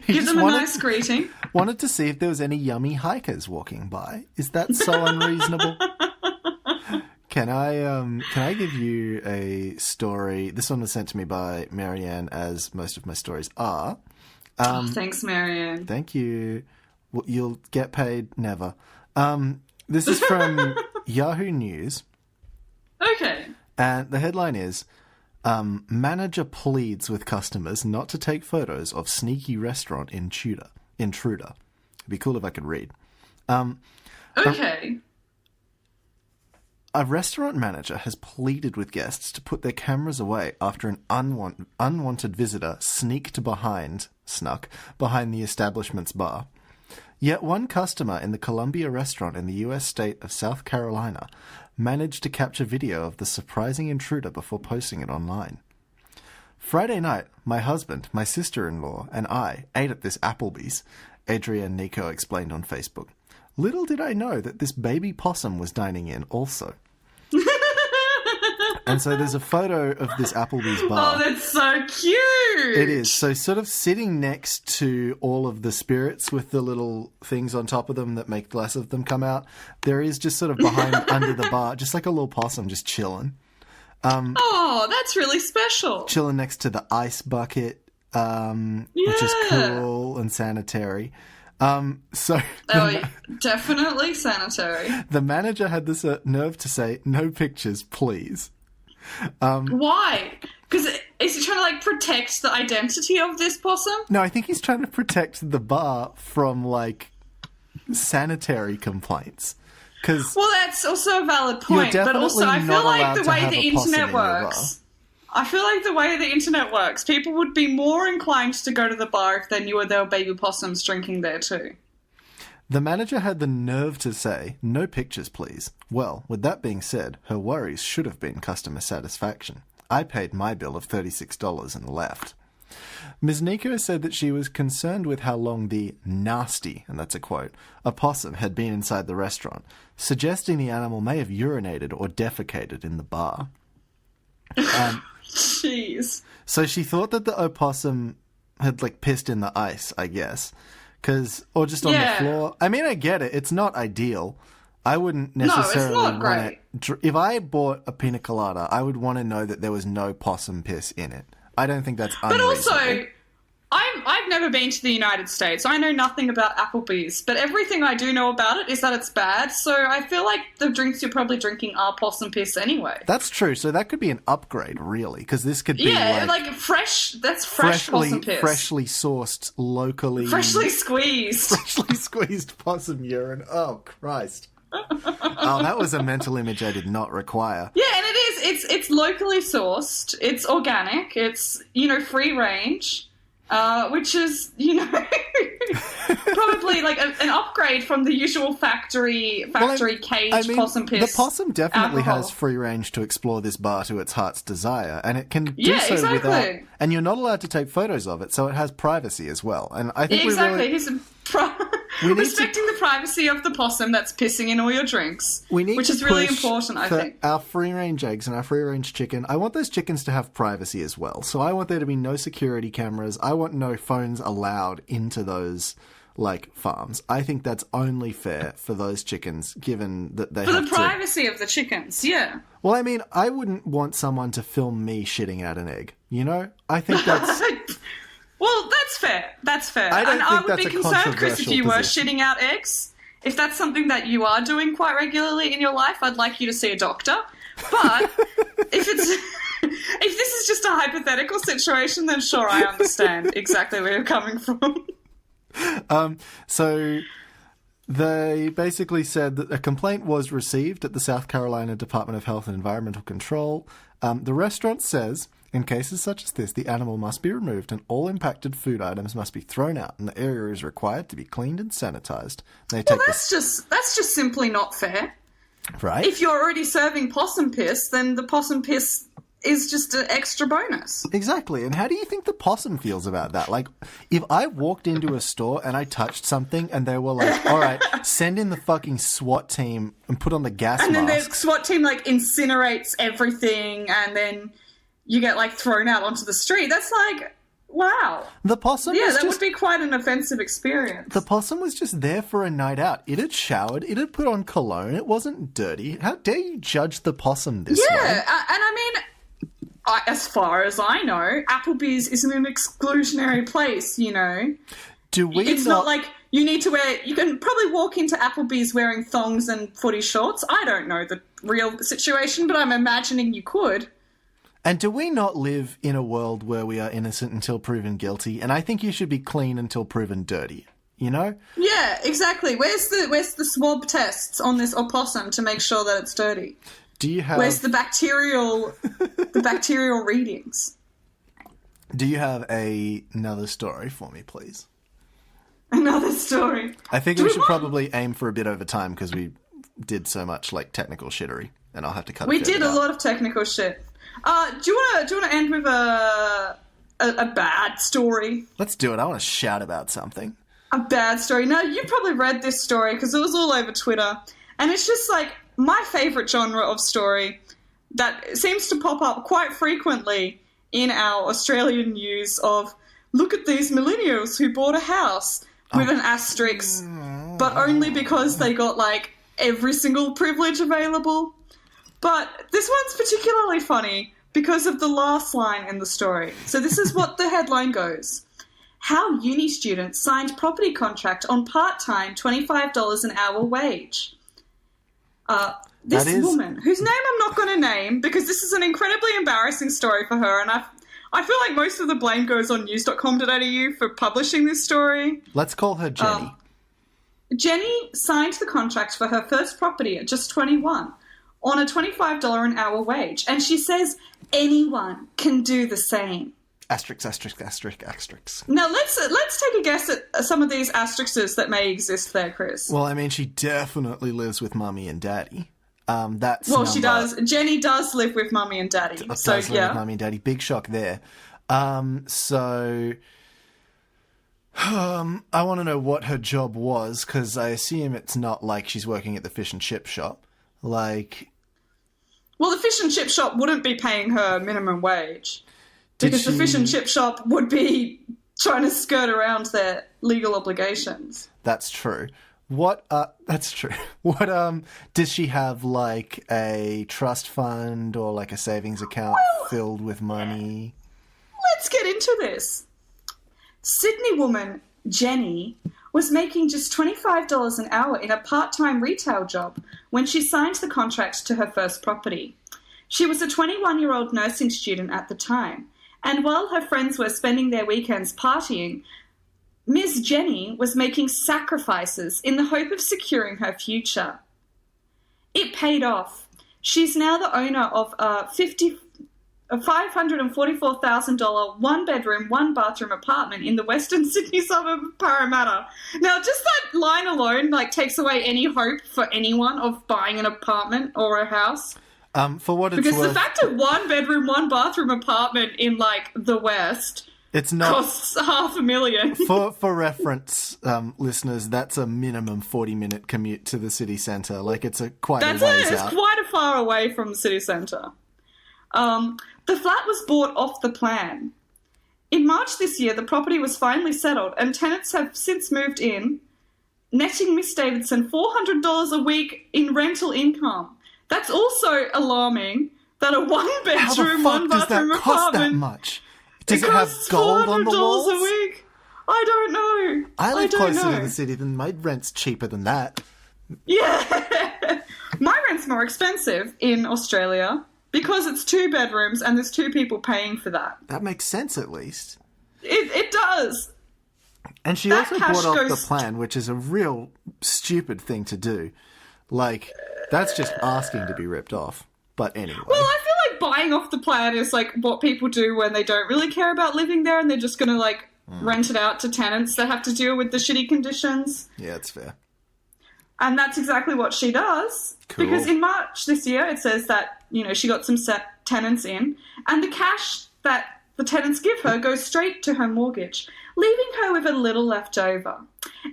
Give them a nice greeting. Wanted to see if there was any yummy hikers walking by. Is that so unreasonable? Can I give you a story? This one was sent to me by Marianne, as most of my stories are. Thanks, Marianne. Thank you. Well, you'll get paid never. This is from Yahoo News. Okay. And the headline is, manager pleads with customers not to take photos of sneaky restaurant intruder. It'd be cool if I could read. Okay. A restaurant manager has pleaded with guests to put their cameras away after an unwanted visitor snuck behind the establishment's bar. Yet one customer in the Columbia restaurant in the U.S. state of South Carolina managed to capture video of the surprising intruder before posting it online. Friday night, my husband, my sister-in-law, and I ate at this Applebee's, Adrienne Nico explained on Facebook. Little did I know that this baby possum was dining in also. And so there's a photo of this Applebee's bar. Oh, that's so cute! It is. So sort of sitting next to all of the spirits with the little things on top of them that make less of them come out, there is just sort of behind, under the bar, just like a little possum just chilling. Oh, that's really special. Chilling next to the ice bucket, which is cool and sanitary. Definitely sanitary. The manager had this nerve to say, "No pictures, please." Why? Because is he trying to, like, protect the identity of this possum? No, I think he's trying to protect the bar from, like, sanitary complaints. Well, that's also a valid point. But also, I feel like the way the internet works. I feel like the way the internet works, people would be more inclined to go to the bar if they knew there were baby possums drinking there too. The manager had the nerve to say, "No pictures, please." Well, with that being said, her worries should have been customer satisfaction. I paid my bill of $36 and left. Ms. Nico said that she was concerned with how long the nasty, and that's a quote, opossum had been inside the restaurant, suggesting the animal may have urinated or defecated in the bar. Jeez. So she thought that the opossum had, like, pissed in the ice, I guess. Or just on the floor. I mean, I get it. It's not ideal. I wouldn't necessarily want it. If I bought a pina colada, I would want to know that there was no possum piss in it. I don't think that's unreasonable. But also, I've never been to the United States. I know nothing about Applebee's, but everything I do know about it is that it's bad. So I feel like the drinks you're probably drinking are possum piss anyway. That's true. So that could be an upgrade, really, because this could be like fresh. That's fresh possum piss, freshly sourced, locally, freshly squeezed possum urine. Oh Christ! Oh, that was a mental image I did not require. Yeah, and it is. It's locally sourced. It's organic. It's free range. Which is, probably like an upgrade from the usual factory caged possum piss. The possum definitely alcohol. has free range to explore this bar to its heart's desire, and it can do so exactly. without. And you're not allowed to take photos of it, so it has privacy as well. And I think He's respecting the privacy of the possum that's pissing in all your drinks, which is really important, I think. Our free-range eggs and our free-range chicken, I want those chickens to have privacy as well. So I want there to be no security cameras. I want no phones allowed into those, farms. I think that's only fair for those chickens, given that they have For the privacy of the chickens, yeah. Well, I mean, I wouldn't want someone to film me shitting out an egg, I think that's... Well, that's fair. That's fair. I would be concerned, Chris, if you were shitting out eggs. If that's something that you are doing quite regularly in your life, I'd like you to see a doctor. But if this is just a hypothetical situation, then sure, I understand exactly where you're coming from. So They basically said that a complaint was received at the South Carolina Department of Health and Environmental Control. The restaurant says, in cases such as this, the animal must be removed and all impacted food items must be thrown out, and the area is required to be cleaned and sanitized. That's just simply not fair. Right? If you're already serving possum piss, then the possum piss is just an extra bonus. Exactly. And how do you think the possum feels about that? Like, if I walked into a store and I touched something and they were like, all right, send in the fucking SWAT team and put on the gas masks. And then the SWAT team, like, incinerates everything and then you get, like, thrown out onto the street. That's like, wow. The possum would be quite an offensive experience. The possum was just there for a night out. It had showered. It had put on cologne. It wasn't dirty. How dare you judge the possum this way? Yeah, and I mean... as far as I know, Applebee's isn't an exclusionary place, you know. It's not like you need to wear... You can probably walk into Applebee's wearing thongs and footy shorts. I don't know the real situation, but I'm imagining you could. And do we not live in a world where we are innocent until proven guilty? And I think you should be clean until proven dirty, you know? Yeah, exactly. Where's the swab tests on this opossum to make sure that it's dirty? Do you have... Where's the bacterial readings? Do you have another story for me, please? Another story. I think we should probably aim for a bit over time because we did so much like technical shittery, and I'll have to cut. We did a lot of technical shit. Do you want to end with a bad story? Let's do it. I want to shout about something. A bad story. No, you probably read this story because it was all over Twitter, and it's just like my favourite genre of story that seems to pop up quite frequently in our Australian news of, look at these millennials who bought a house with an asterisk, but only because they got, like, every single privilege available. But this one's particularly funny because of the last line in the story. So this is what the headline goes. How uni students signed property contract on part-time $25 an hour wage. This woman, whose name I'm not going to name because this is an incredibly embarrassing story for her, and I feel like most of the blame goes on news.com.au for publishing this story. Let's call her Jenny. Jenny signed the contract for her first property at just 21 on a $25 an hour wage, and she says anyone can do the same. Asterisk, asterisk, asterisk, asterisk. Now, let's take a guess at some of these asterisks that may exist there, Chris. Well, I mean, she definitely lives with mummy and daddy. She does. Jenny does live with mummy and daddy. So, live with mummy and daddy. Big shock there. I want to know what her job was, because I assume it's not like she's working at the fish and chip shop. Like... Well, the fish and chip shop wouldn't be paying her minimum wage. Because the fish and chip shop would be trying to skirt around their legal obligations. That's true. That's true. What, does she have, like, a trust fund or, like, a savings account filled with money? Let's get into this. Sydney woman Jenny was making just $25 an hour in a part-time retail job when she signed the contract to her first property. She was a 21-year-old nursing student at the time, and while her friends were spending their weekends partying, Ms. Jenny was making sacrifices in the hope of securing her future. It paid off. She's now the owner of a $544,000 one-bedroom, one-bathroom apartment in the Western Sydney suburb of Parramatta. Now, just that line alone, like, takes away any hope for anyone of buying an apartment or a house. For what it's because worth, the fact of one-bedroom, one-bathroom apartment in, like, the West... It's not costs $500,000. For reference, listeners, that's a minimum 40-minute commute to the city centre. Like, it's quite a ways out. It's quite a far away from the city centre. The flat was bought off the plan. In March this year, the property was finally settled, and tenants have since moved in, netting Miss Davidson $400 a week in rental income. That's also alarming that a one-bedroom, one-bathroom apartment... cost that much? Does it have gold on the walls? $400 a week. I don't know. I live closer to the city than my rent's cheaper than that. Yeah. My rent's more expensive in Australia because it's 2 bedrooms and there's 2 people paying for that. That makes sense, at least. It does. And she that also cash bought off the goes plan, which is a real stupid thing to do. Like, that's just asking to be ripped off. But anyway. Well, I feel like buying off the plan is like what people do when they don't really care about living there and they're just going to like rent it out to tenants that have to deal with the shitty conditions. Yeah, that's fair. And that's exactly what she does. Cool. Because in March this year, it says that, you know, she got some set tenants in, and the cash that the tenants give her goes straight to her mortgage, leaving her with a little left over.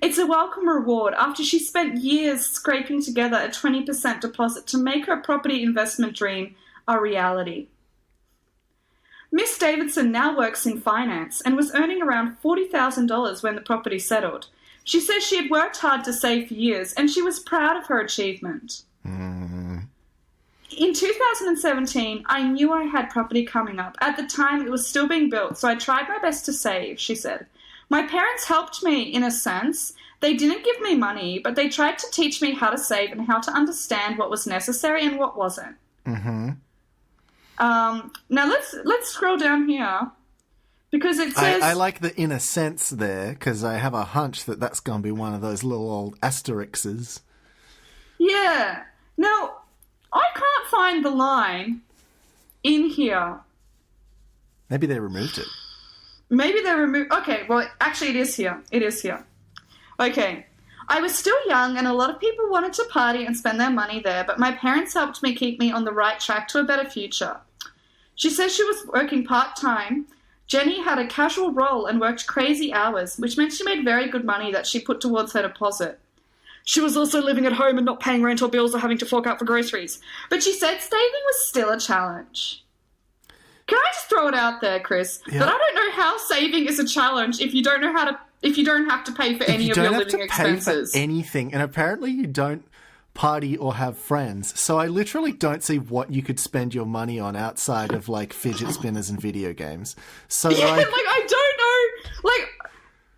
It's a welcome reward after she spent years scraping together a 20% deposit to make her property investment dream a reality. Miss Davidson now works in finance and was earning around $40,000 when the property settled. She says she had worked hard to save for years and she was proud of her achievement. In 2017, I knew I had property coming up. At the time, it was still being built, so I tried my best to save, she said. My parents helped me, in a sense. They didn't give me money, but they tried to teach me how to save and how to understand what was necessary and what wasn't. Now, let's scroll down here, because it says... I like the in a sense there, because I have a hunch that that's going to be one of those little old asterisks. Yeah. Now, I can't find the line in here. Maybe they removed it. Maybe they removed... Okay, well, actually it is here. It is here. Okay. I was still young and a lot of people wanted to party and spend their money there, but my parents helped me keep me on the right track to a better future. She says she was working part-time. Jenny had a casual role and worked crazy hours, which meant she made very good money that she put towards her deposit. She was also living at home and not paying rent or bills or having to fork out for groceries. But she said saving was still a challenge. Can I just throw it out there, Chris? Yeah. That I don't know how saving is a challenge if you don't know how to, if you don't have to pay for any of your living expenses. Pay for anything, and apparently you don't party or have friends. So I literally don't see what you could spend your money on outside of like fidget spinners and video games. So Yeah, like I don't know. Like,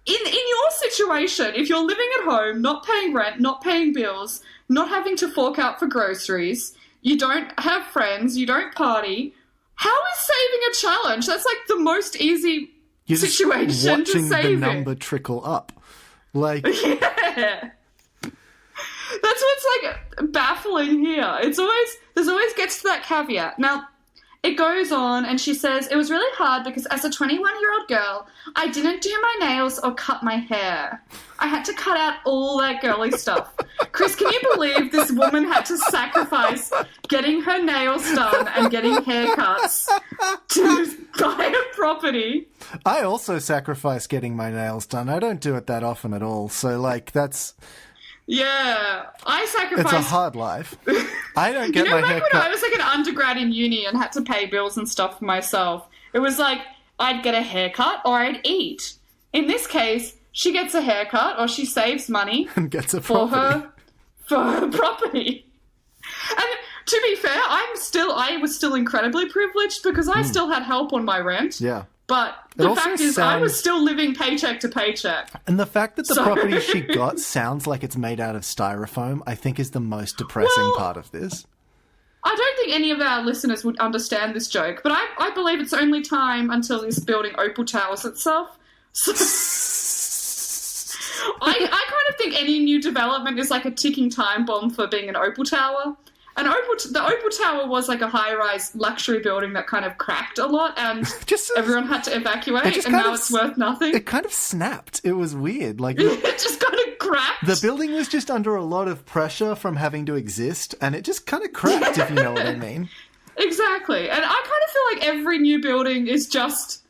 in your situation, if you're living at home, not paying rent, not paying bills, not having to fork out for groceries, you don't have friends, you don't party, how is saving a challenge? That's like the most easy you're situation just to watching save the it. number trickle up. Like Yeah. That's what's like baffling here. There's always gets to that caveat. Now, it goes on and she says, it was really hard because as a 21-year-old girl, I didn't do my nails or cut my hair. I had to cut out all that girly stuff. Chris, can you believe this woman had to sacrifice getting her nails done and getting haircuts to buy a property? I also sacrifice getting my nails done. I don't do it that often at all. So like that's Yeah, I sacrificed... It's a hard life. I don't get my back hair when cut. I was like an undergrad in uni and had to pay bills and stuff for myself, it was like I'd get a haircut or I'd eat. In this case, she gets a haircut or she saves money And gets a for property. her property. And to be fair, I was still incredibly privileged because I still had help on my rent. Yeah. But It the also fact is, I was sounds- still living paycheck to paycheck. And the fact that the So- property she got sounds like it's made out of styrofoam, I think is the most depressing Well- part of this. I don't think any of our listeners would understand this joke, but I believe it's only time until this building Opal Towers itself. So I kind of think any new development is like a ticking time bomb for being an Opal Tower. And the Opal Tower was like a high-rise luxury building that kind of cracked a lot, and Just- everyone had to evacuate, just and kind now of it's worth nothing. It kind of snapped. It was weird. Like It just kind of cracked. the building was just under a lot of pressure from having to exist, and it just kind of cracked, if you know what I mean. Exactly. And I kind of feel like every new building is just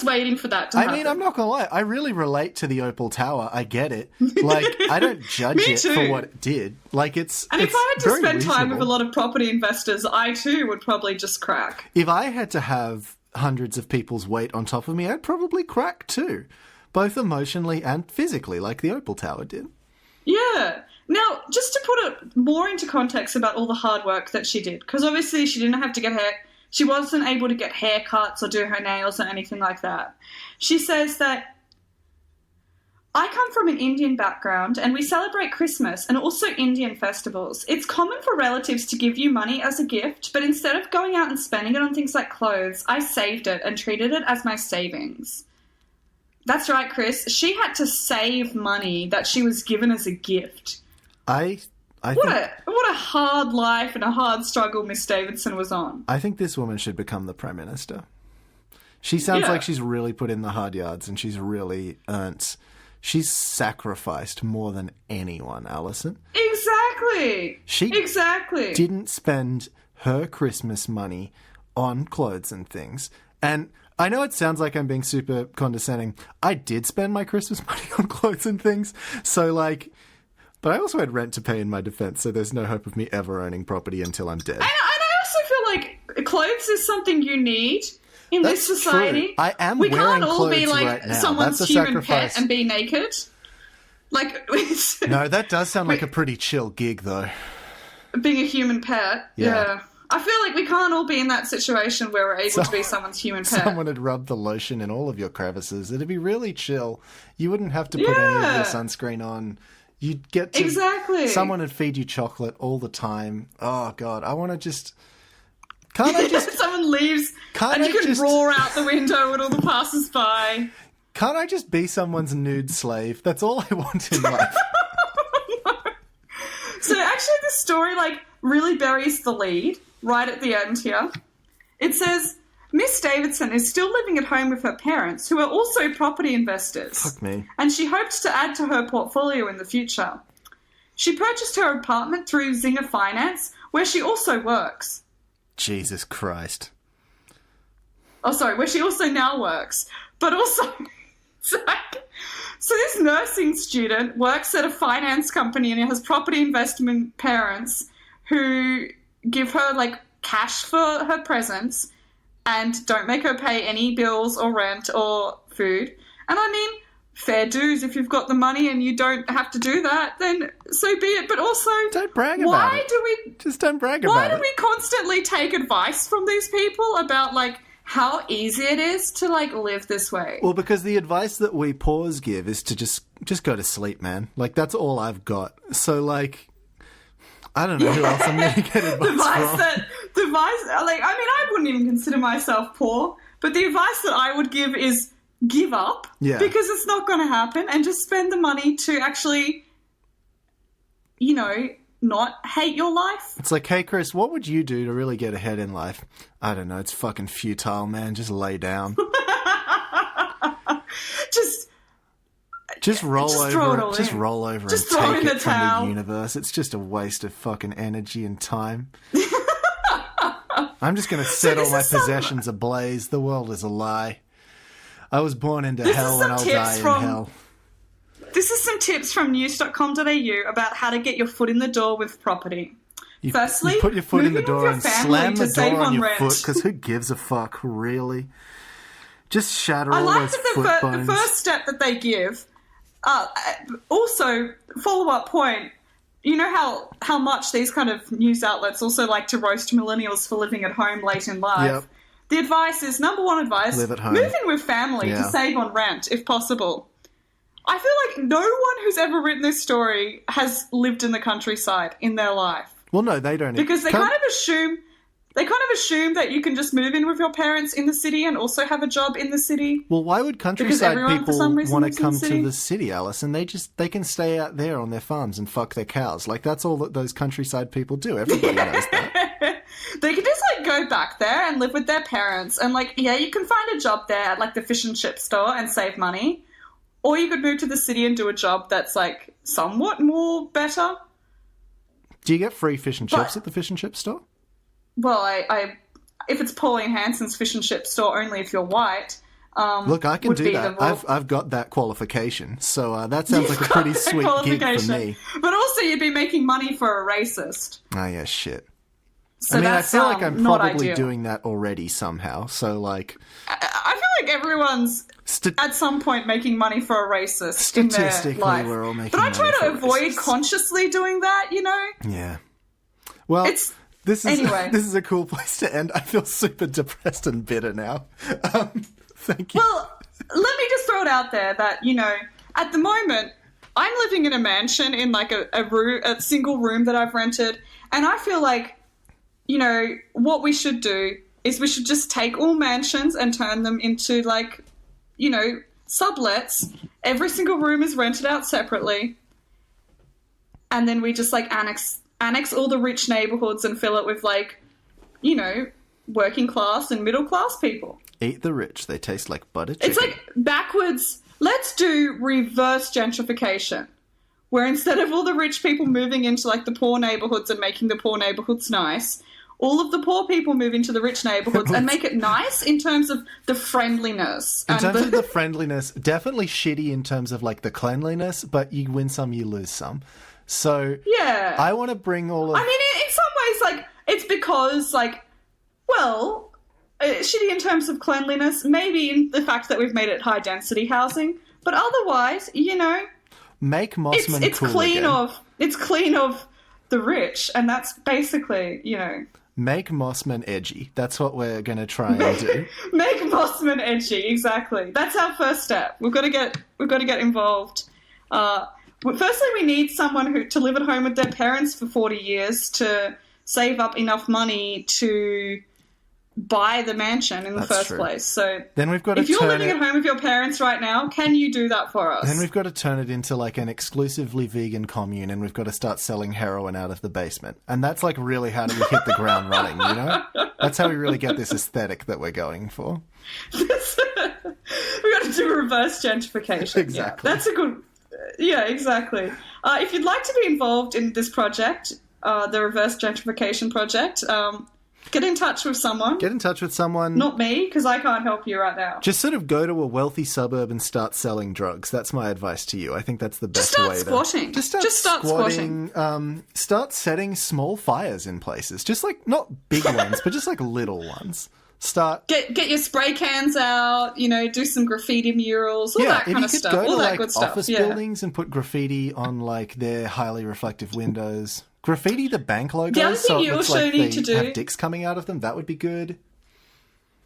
waiting for that to happen. I mean, I'm not gonna lie. I really relate to the Opal Tower. I get it. Like, I don't judge Me it too. for what it did. Like, it's And if I had to very spend time with a reasonable. lot of property investors, I too would probably just crack. If I had to have hundreds of people's weight on top of me, I'd probably crack too, both emotionally and physically, like the Opal Tower did. Yeah. Now, just to put it more into context about all the hard work that she did, because obviously she didn't have to get she wasn't able to get haircuts or do her nails or anything like that. She says that, I come from an Indian background and we celebrate Christmas and also Indian festivals. It's common for relatives to give you money as a gift, but instead of going out and spending it on things like clothes, I saved it and treated it as my savings. That's right, Chris. She had to save money that she was given as a gift. What a hard life and a hard struggle Miss Davidson was on. I think this woman should become the Prime Minister. She sounds like she's really put in the hard yards and she's really earned... She's sacrificed more than anyone, Allison. Exactly. She didn't spend her Christmas money on clothes and things. And I know it sounds like I'm being super condescending. I did spend my Christmas money on clothes and things. So, like... But I also had rent to pay in my defense, so there's no hope of me ever owning property until I'm dead. And I also feel like clothes is something you need in this society. True. I am we wearing can't all clothes be like right now. someone's That's a human sacrifice. pet and be naked. Like no, that does sound like a pretty chill gig, though. Being a human pet, yeah. I feel like we can't all be in that situation where we're able to be someone's human pet. Someone would rub the lotion in all of your crevices. It'd be really chill. You wouldn't have to put any of your sunscreen on. You'd get to... Exactly. Someone would feed you chocolate all the time. Oh, God. I want to just... Can't I just... Someone leaves and you can roar out the window at all the passers-by. Can't I just be someone's nude slave? That's all I want in life. No. So actually the story, like, really buries the lead right at the end here. It says... Miss Davidson is still living at home with her parents, who are also property investors. Fuck me. And she hoped to add to her portfolio in the future. She purchased her apartment through Zinger Finance, where she also works. Jesus Christ. Oh, sorry, where she also now works. But also... So this nursing student works at a finance company and has property investment parents who give her, like, cash for her presents and don't make her pay any bills or rent or food. And I mean, fair dues. If you've got the money and you don't have to do that, then so be it. But also, don't brag about it. Just don't brag about it. Why do we constantly take advice from these people about, like, how easy it is to, like, live this way? Well, because the advice that we paws give is to just go to sleep, man. Like, that's all I've got. So, like... I don't know who else I'm going to get advice from. I wouldn't even consider myself poor, but the advice that I would give is give up because it's not going to happen and just spend the money to actually, you know, not hate your life. It's like, hey, Chris, what would you do to really get ahead in life? I don't know. It's fucking futile, man. Just lay down. Just roll over. Just roll over and take it from the universe. It's just a waste of fucking energy and time. I'm just going to set all my possessions ablaze. The world is a lie. I was born into hell and I'll die in hell. This is some tips from news.com.au about how to get your foot in the door with property. Firstly, you put your foot in the door and slam the door on your rent. foot, because who gives a fuck, really? Just shatter all those foot bones. The first step that they give... also, follow-up point, you know how much these kind of news outlets also like to roast millennials for living at home late in life? Yep. The advice is, number one advice, live at home. Move in with family to save on rent, if possible. I feel like no one who's ever written this story has lived in the countryside in their life. Well, no, they don't. Because they kind of assume that you can just move in with your parents in the city and also have a job in the city. Well, why would countryside people want to come to the city, Allison? They can stay out there on their farms and fuck their cows. Like, that's all that those countryside people do. Everybody knows that. They can just, like, go back there and live with their parents. And, like, yeah, you can find a job there at, like, the fish and chip store and save money. Or you could move to the city and do a job that's, like, somewhat more better. Do you get free fish and chips at the fish and chip store? Well, I if it's Pauline Hanson's fish and chip store, only if you're white. Look, I can do that. I've got that qualification, so that sounds like a pretty sweet gig for me. But also, you'd be making money for a racist. Oh yeah, shit. So I feel like I'm probably ideal. doing that already somehow. So like, I feel like everyone's at some point making money for a racist in their life. We're all making but I try money to for avoid racists. Consciously doing that. You know. Yeah. Well, this is a cool place to end. I feel super depressed and bitter now. Thank you. Well, let me just throw it out there that, you know, at the moment, I'm living in a mansion in like a single room that I've rented, and I feel like, you know, what we should do is we should just take all mansions and turn them into, like, you know, sublets. Every single room is rented out separately. And then we just, like, annex all the rich neighborhoods and fill it with, like, you know, working class and middle class people. Eat the rich. They taste like butter chicken. It's like backwards. Let's do reverse gentrification, where instead of all the rich people moving into, like, the poor neighborhoods and making the poor neighborhoods nice, all of the poor people move into the rich neighborhoods and make it nice in terms of the friendliness. In terms of the friendliness, definitely shitty in terms of, like, the cleanliness, but you win some, you lose some. So yeah, I want to bring all of... I mean, in some ways, like, it's because, like, well, shitty in terms of cleanliness, maybe in the fact that we've made it high-density housing, but otherwise, you know... Make Mossman it's cool clean again. It's clean of the rich, and that's basically, you know... Make Mossman edgy. That's what we're going to try and do. Make Mossman edgy, exactly. That's our first step. We've got to get involved. Firstly, we need someone to live at home with their parents for 40 years to save up enough money to buy the mansion in the first place. So then we've got to if you're living at home with your parents right now, can you do that for us? Then we've got to turn it into like an exclusively vegan commune, and we've got to start selling heroin out of the basement. And that's like really how do we hit the ground running, you know? That's how we really get this aesthetic that we're going for. We've got to do reverse gentrification. Exactly. Yeah, that's a good... Yeah, exactly. If you'd like to be involved in this project, the reverse gentrification project, get in touch with someone. Get in touch with someone. Not me, because I can't help you right now. Just sort of go to a wealthy suburb and start selling drugs. That's my advice to you. I think that's the best way. Squatting. Just start squatting. Start setting small fires in places. Just like, not big ones, but just like little ones. Start... Get your spray cans out, you know, do some graffiti murals, all that kind of stuff. Go all to, that like, good stuff. office buildings and put graffiti on, like, their highly reflective windows. Graffiti the bank logos. The other thing you looks also like need to do... have dicks coming out of them. That would be good.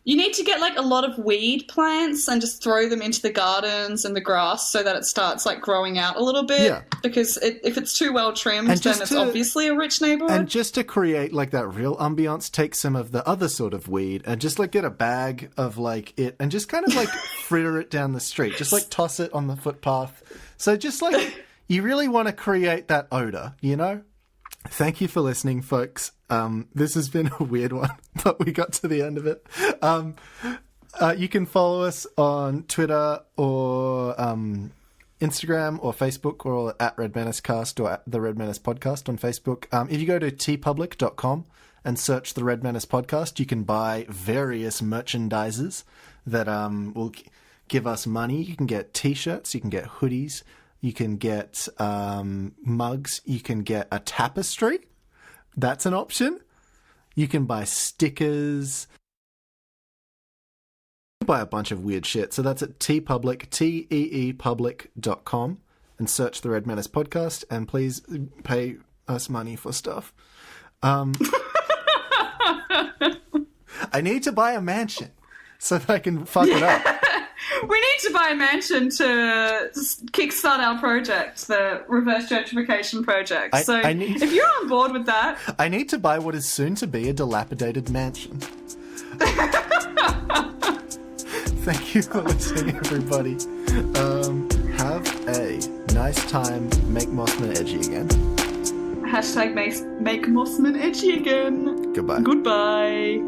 You need to get, like, a lot of weed plants and just throw them into the gardens and the grass so that it starts, like, growing out a little bit. Yeah. Because if it's too well trimmed, then it's obviously a rich neighborhood. And just to create, like, that real ambiance, take some of the other sort of weed and just, like, get a bag of, like, it and just kind of, like, fritter it down the street. Just, like, toss it on the footpath. So just, like, you really want to create that odor, you know? Thank you for listening, folks. This has been a weird one, but we got to the end of it. You can follow us on Twitter or Instagram or Facebook, or at Red Menace Cast or at the Red Menace Podcast on Facebook. If you go to tpublic.com and search the Red Menace Podcast, you can buy various merchandises that will give us money. You can get T-shirts, you can get hoodies, you can get mugs, you can get a tapestry. That's an option. You can buy stickers. You can buy a bunch of weird shit. So that's at tpublic, teepublic.com, and search the Red Menace Podcast, and please pay us money for stuff. I need to buy a mansion so that I can fuck it up. We need to buy a mansion to kickstart our project, the reverse gentrification project. If you're on board with that... I need to buy what is soon to be a dilapidated mansion. Thank you for listening, everybody. Have a nice time. Make Mossman edgy again. # make Mossman edgy again. Goodbye. Goodbye.